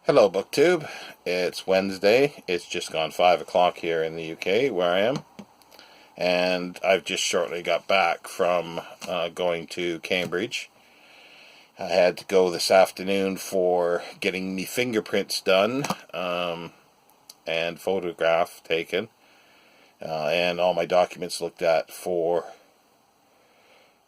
Hello, BookTube. It's Wednesday. It's just gone 5 o'clock here in the UK, where I am. And I've just shortly got back from going to Cambridge. I had to go this afternoon for getting me fingerprints done and photograph taken. And all my documents looked at for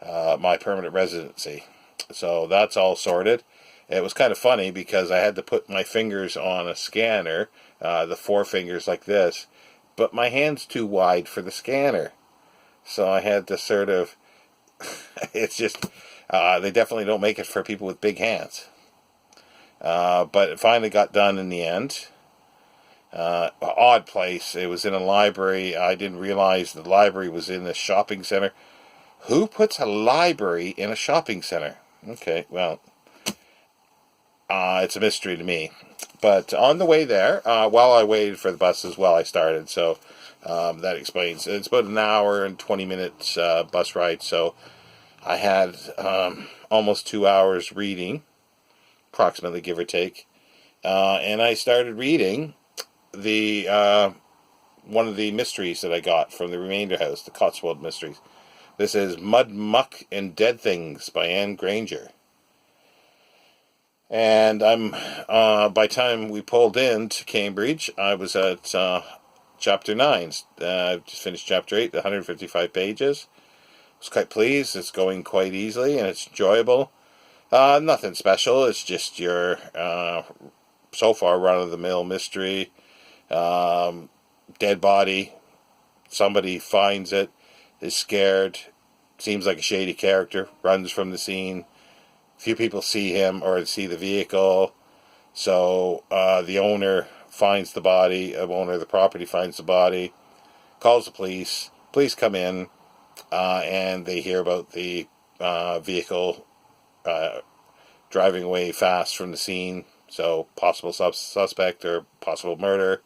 my permanent residency. So that's all sorted. It was kind of funny because I had to put my fingers on a scanner, the four fingers like this, but my hand's too wide for the scanner. So I had to sort of, it's just, they definitely don't make it for people with big hands. But it finally got done in the end. Odd place. It was in a library. I didn't realize the library was in a shopping center. Who puts a library in a shopping center? Okay, well, it's a mystery to me. But on the way there, while I waited for the bus as well, I started. So that explains. It's about an hour and 20 minutes bus ride. So I had almost 2 hours reading, approximately, give or take. And I started reading the one of the mysteries that I got from the Remainder House, the Cotswolds Mysteries. This is Mud, Muck, and Dead Things by Anne Granger. And by the time we pulled into Cambridge, I was at chapter 9. I've just finished chapter 8, 155 pages. I was quite pleased. It's going quite easily and it's enjoyable. Nothing special. It's just your, so far, run-of-the-mill mystery. Dead body. Somebody finds it, is scared, seems like a shady character, runs from the scene. Few people see him or see the vehicle, so the owner finds the body, the owner of the property finds the body, calls the police, police come in, and they hear about the vehicle driving away fast from the scene, so possible suspect or possible murder.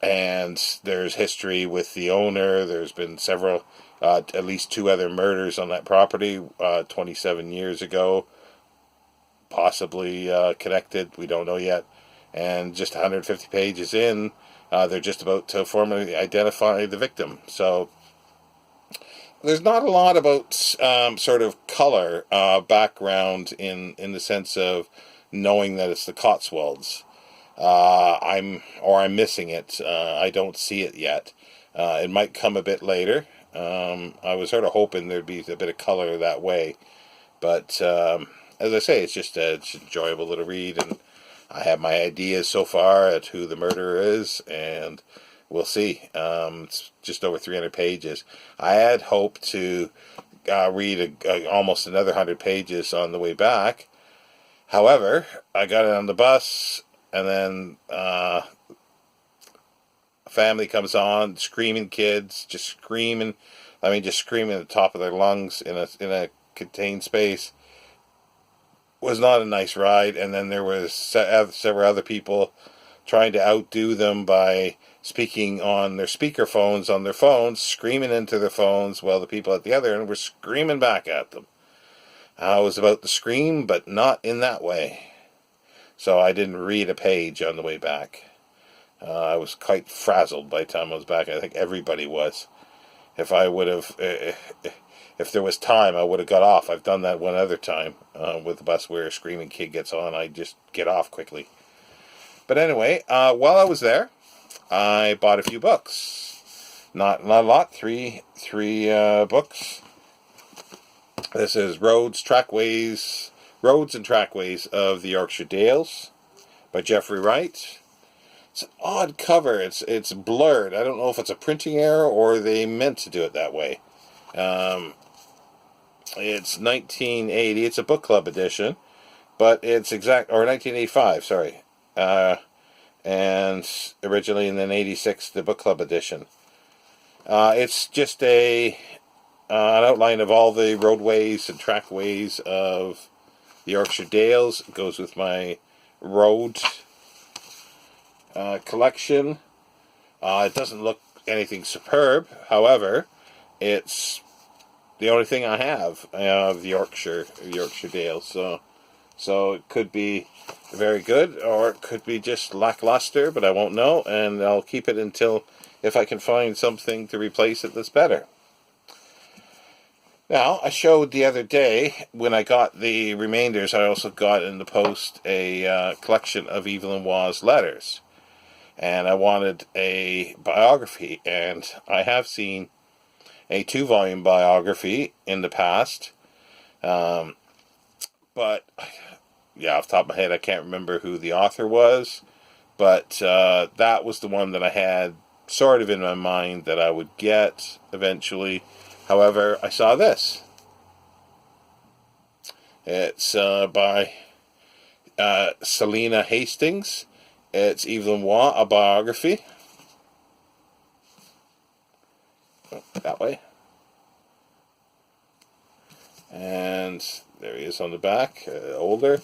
And there's history with the owner. There's been several, at least two other murders on that property 27 years ago, possibly connected. We don't know yet. And just 150 pages in, they're just about to formally identify the victim. So there's not a lot about sort of color background in the sense of knowing that it's the Cotswolds. I'm missing it. I don't see it yet. It might come a bit later. I was sort of hoping there'd be a bit of color that way, but as I say, it's an enjoyable little read, and I have my ideas so far at who the murderer is, and we'll see. It's just over 300 pages. I had hoped to read almost another 100 pages on the way back. However, I got it on the bus. And then a family comes on, screaming kids, just screaming. I mean, just screaming at the top of their lungs in a contained space. Was not a nice ride. And then there was several other people trying to outdo them by speaking on their speakerphones on their phones, screaming into their phones, while the people at the other end were screaming back at them. I was about to scream, but not in that way. So I didn't read a page on the way back. I was quite frazzled by the time I was back. I think everybody was. If I would have, if there was time, I would have got off. I've done that one other time with the bus where a screaming kid gets on. I just get off quickly. But anyway, while I was there, I bought a few books. Not a lot. Three books. This is Roads and Trackways of the Yorkshire Dales by Jeffrey Wright. It's an odd cover. It's blurred. I don't know if it's a printing error or they meant to do it that way. It's 1980. It's a book club edition, but it's 1985. Sorry, and originally, and then 86 the book club edition. It's just an outline of all the roadways and trackways of the Yorkshire Dales. It goes with my road collection. It doesn't look anything superb. However, it's the only thing I have of the Yorkshire Dales. So So it could be very good, or it could be just lackluster, but I won't know, and I'll keep it until if I can find something to replace it that's better. Now, I showed the other day, when I got the remainders, I also got in the post a collection of Evelyn Waugh's letters. And I wanted a biography, and I have seen a 2-volume biography in the past. But, yeah, off the top of my head, I can't remember who the author was. But that was the one that I had sort of in my mind that I would get eventually. However, I saw this. It's by Selina Hastings. It's Evelyn Waugh, a biography. Oh, that way. And there he is on the back, older.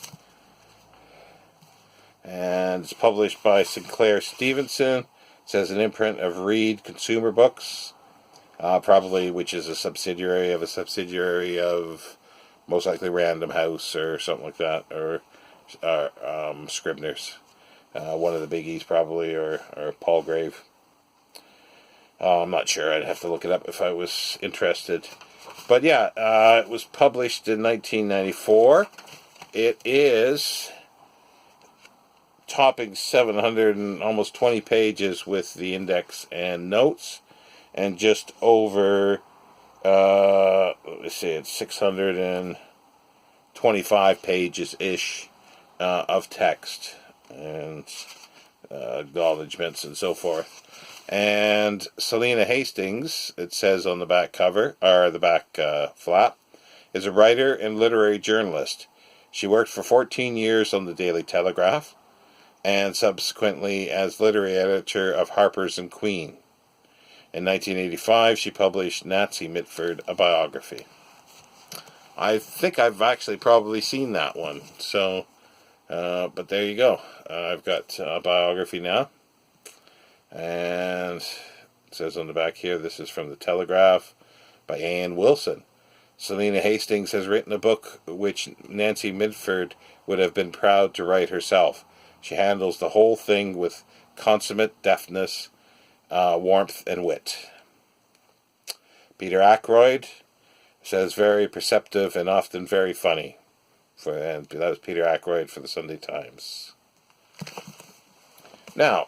And it's published by Sinclair Stevenson. It says an imprint of Reed Consumer Books. Probably, which is a subsidiary of most likely Random House or something like that, or Scribner's, one of the biggies probably, or Palgrave. I'm not sure. I'd have to look it up if I was interested. But yeah, it was published in 1994. It is topping 700 and almost 20 pages with the index and notes. And just over, let me see, it's 625 pages-ish of text and acknowledgments and so forth. And Selina Hastings, it says on the back cover, or the back flap, is a writer and literary journalist. She worked for 14 years on the Daily Telegraph and subsequently as literary editor of Harper's and Queen. In 1985, she published Nancy Mitford, a biography. I think I've actually probably seen that one. So, but there you go. I've got a biography now. And it says on the back here, this is from the Telegraph by Ann Wilson. Selina Hastings has written a book which Nancy Mitford would have been proud to write herself. She handles the whole thing with consummate deftness, warmth and wit. Peter Ackroyd says very perceptive and often very funny. And that was Peter Ackroyd for the Sunday Times. Now,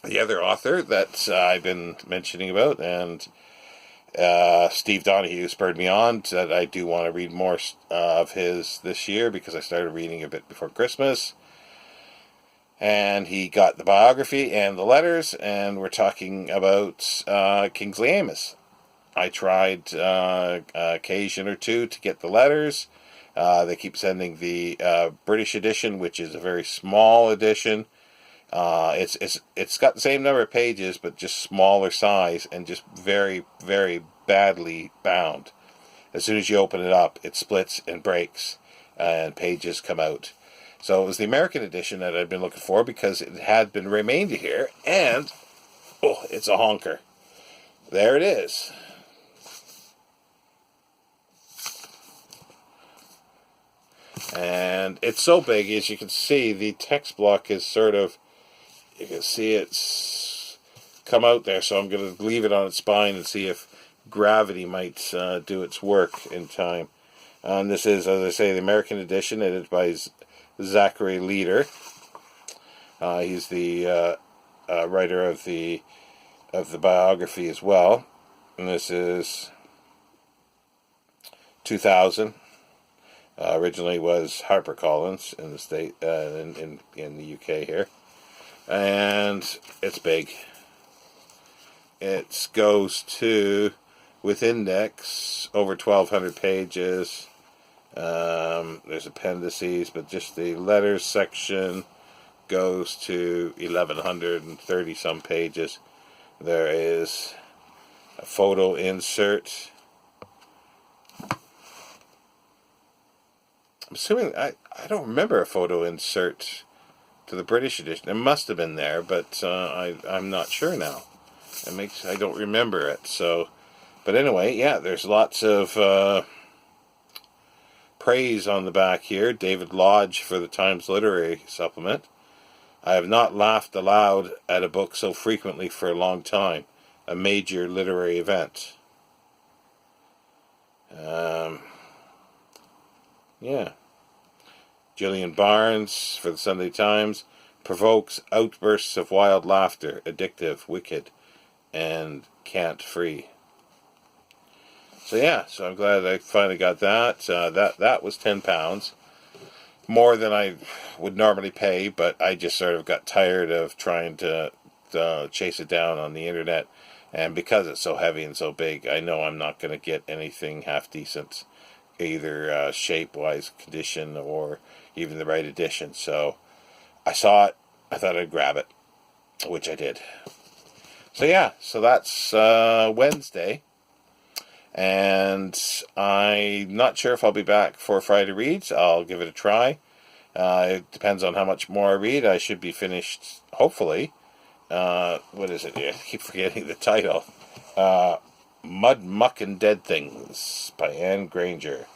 the other author that I've been mentioning about, and Steve Donahue spurred me on that I do want to read more of his this year because I started reading a bit before Christmas. And he got the biography and the letters, and we're talking about Kingsley Amis. I tried occasion or two to get the letters. They keep sending the British edition, which is a very small edition. It's got the same number of pages, but just smaller size and just very, very badly bound. As soon as you open it up, it splits and breaks, and pages come out. So it was the American edition that I'd been looking for because it had been remained here, and oh, it's a honker. There it is. And it's so big, as you can see, the text block is sort of, you can see it's come out there, so I'm going to leave it on its spine and see if gravity might do its work in time. And this is, as I say, the American edition, edited by Zachary Leader. He's the writer of the biography as well, and this is 2000. Originally was HarperCollins in the state in the UK here, and it's big. It goes to, with index, over 1,200 pages. There's appendices, but just the letters section goes to 1,130 some pages. There is a photo insert. I'm assuming, I don't remember a photo insert to the British edition. It must have been there, but I'm not sure now. I don't remember it. So, but anyway, yeah, there's lots of praise on the back here. David Lodge for the Times Literary Supplement. I have not laughed aloud at a book so frequently for a long time. A major literary event. Yeah. Gillian Barnes for the Sunday Times. Provokes outbursts of wild laughter. Addictive, wicked, and can't free. So yeah, so I'm glad I finally got that. That was £10. More than I would normally pay, but I just sort of got tired of trying to chase it down on the internet. And because it's so heavy and so big, I know I'm not going to get anything half decent, either shape-wise, condition, or even the right edition. So I saw it, I thought I'd grab it, which I did. So yeah, so that's Wednesday. And I'm not sure if I'll be back for Friday Reads. I'll give it a try. It depends on how much more I read. I should be finished, hopefully. What is it? I keep forgetting the title. Mud, Muck, and Dead Things by Anne Granger.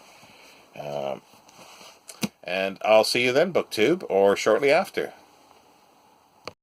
And I'll see you then, BookTube, or shortly after.